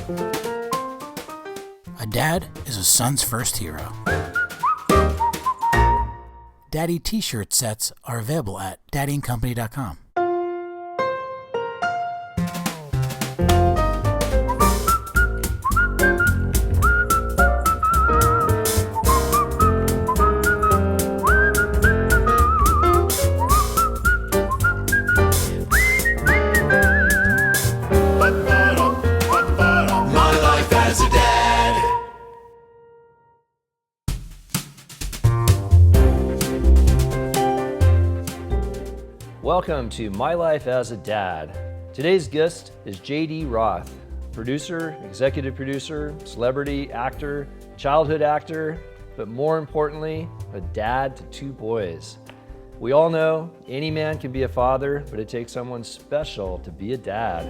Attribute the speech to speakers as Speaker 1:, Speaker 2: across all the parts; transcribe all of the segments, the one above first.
Speaker 1: A dad is a son's first hero. Daddy t-shirt sets are available at daddyandcompany.com.
Speaker 2: Welcome to My Life as a Dad. Today's guest is JD Roth, producer, executive producer, celebrity actor, childhood actor, but more importantly, a dad to two boys. We all know any man can be a father, but it takes someone special to be a dad.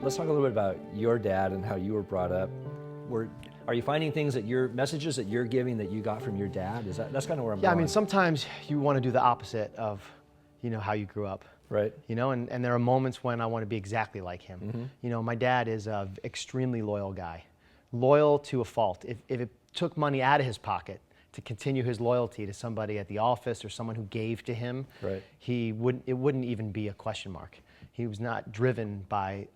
Speaker 2: Let's talk a little bit about your dad and how you were brought up. Are you finding things that messages that you're giving that you got from your dad? That's kind of where I'm going.
Speaker 3: Yeah, I mean, sometimes you want to do the opposite of, how you grew up.
Speaker 2: Right.
Speaker 3: And there are moments when I want to be exactly like him.
Speaker 2: Mm-hmm.
Speaker 3: My dad is an extremely loyal guy, loyal to a fault. If it took money out of his pocket to continue his loyalty to somebody at the office or someone who gave to him,
Speaker 2: right,
Speaker 3: it wouldn't even be a question mark. He was not driven by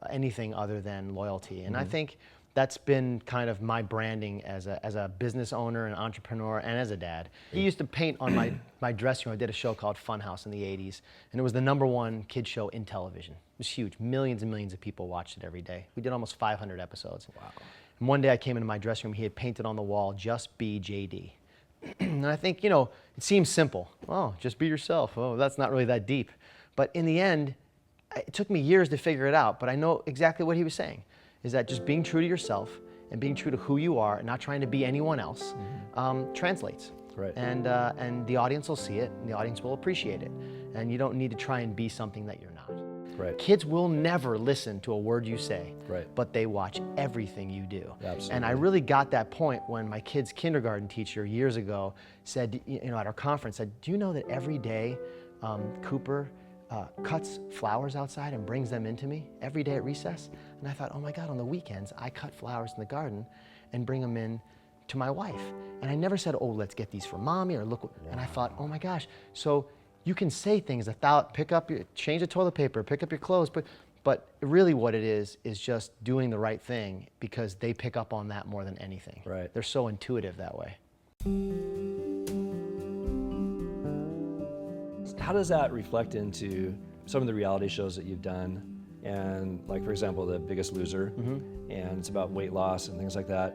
Speaker 3: anything other than loyalty. And I think that's been kind of my branding as a business owner, an entrepreneur, and as a dad. He used to paint on my dressing room. I did a show called Funhouse in the 80s, and it was the #1 kid show in television. It was huge. Millions and millions of people watched it every day. We did almost 500 episodes.
Speaker 2: Wow.
Speaker 3: And one day I came into my dressing room, he had painted on the wall, "Just be JD." And I think, it seems simple. Oh, just be yourself. Oh, that's not really that deep. But in the end, it took me years to figure it out, but I know exactly what he was saying. Is that just being true to yourself and being true to who you are and not trying to be anyone else translates.
Speaker 2: Right.
Speaker 3: And the audience will see it and the audience will appreciate it. And you don't need to try and be something that you're not.
Speaker 2: Right.
Speaker 3: Kids will never listen to a word you say,
Speaker 2: right,
Speaker 3: but they watch everything you do.
Speaker 2: Absolutely.
Speaker 3: And I really got that point when my kid's kindergarten teacher years ago said, at our conference, said, "Do you know that every day Cooper cuts flowers outside and brings them into me every day at recess?" And I thought, oh my God, on the weekends, I cut flowers in the garden and bring them in to my wife. And I never said, oh, let's get these for mommy or look. Wow. And I thought, oh my gosh. So you can say things change the toilet paper, pick up your clothes, but really what it is just doing the right thing because they pick up on that more than anything.
Speaker 2: Right.
Speaker 3: They're so intuitive that way.
Speaker 2: How does that reflect into some of the reality shows that you've done? And like, for example, The Biggest Loser, and it's about weight loss and things like that.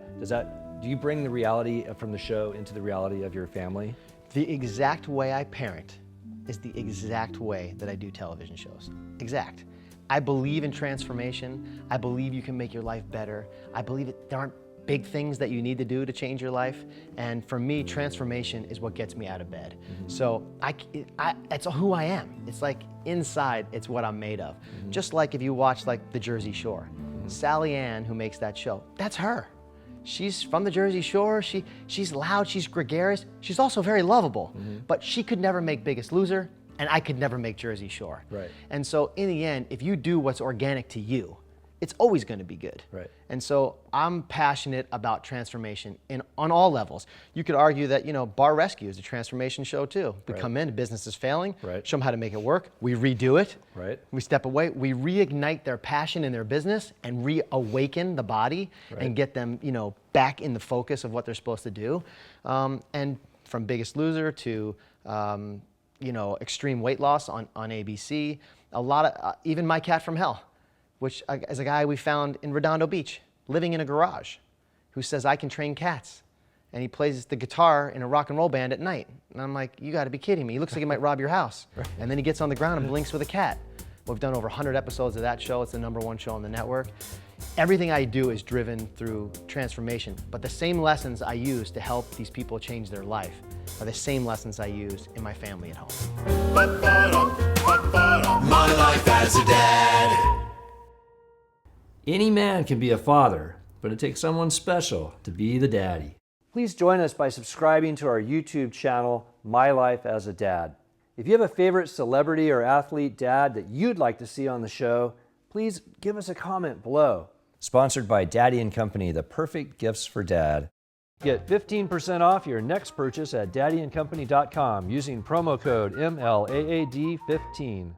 Speaker 2: Do you bring the reality from the show into the reality of your family?
Speaker 3: The exact way I parent is the exact way that I do television shows. Exact. I believe in transformation. I believe you can make your life better. I believe there aren't big things that you need to do to change your life. And for me, transformation is what gets me out of bed. So it's who I am. It's like inside, it's what I'm made of. Just like if you watch like The Jersey Shore, Sally Ann, who makes that show, that's her. She's from the Jersey Shore. She's loud, she's gregarious. She's also very lovable, but she could never make Biggest Loser, and I could never make Jersey Shore.
Speaker 2: Right.
Speaker 3: And so in the end, if you do what's organic to you, it's always going to be good.
Speaker 2: Right.
Speaker 3: And so I'm passionate about transformation on all levels. You could argue that, Bar Rescue is a transformation show too. We come in, business is failing,
Speaker 2: right,
Speaker 3: show them how to make it work, we redo it,
Speaker 2: right,
Speaker 3: we step away, we reignite their passion in their business and reawaken the body, right, and get them, back in the focus of what they're supposed to do. And from Biggest Loser to, extreme weight loss on ABC, a lot of, even My Cat from Hell, which is a guy we found in Redondo Beach, living in a garage, who says, I can train cats. And he plays the guitar in a rock and roll band at night. And I'm like, you gotta be kidding me. He looks like he might rob your house. Right. And then he gets on the ground and blinks with a cat. We've done over 100 episodes of that show. It's the #1 show on the network. Everything I do is driven through transformation, but the same lessons I use to help these people change their life are the same lessons I use in my family at home.
Speaker 4: My life as a dad.
Speaker 2: Any man can be a father, but it takes someone special to be the daddy. Please join us by subscribing to our YouTube channel, My Life as a Dad. If you have a favorite celebrity or athlete dad that you'd like to see on the show, please give us a comment below. Sponsored by Daddy & Company, the perfect gifts for dad. Get 15% off your next purchase at daddyandcompany.com using promo code MLAAD15.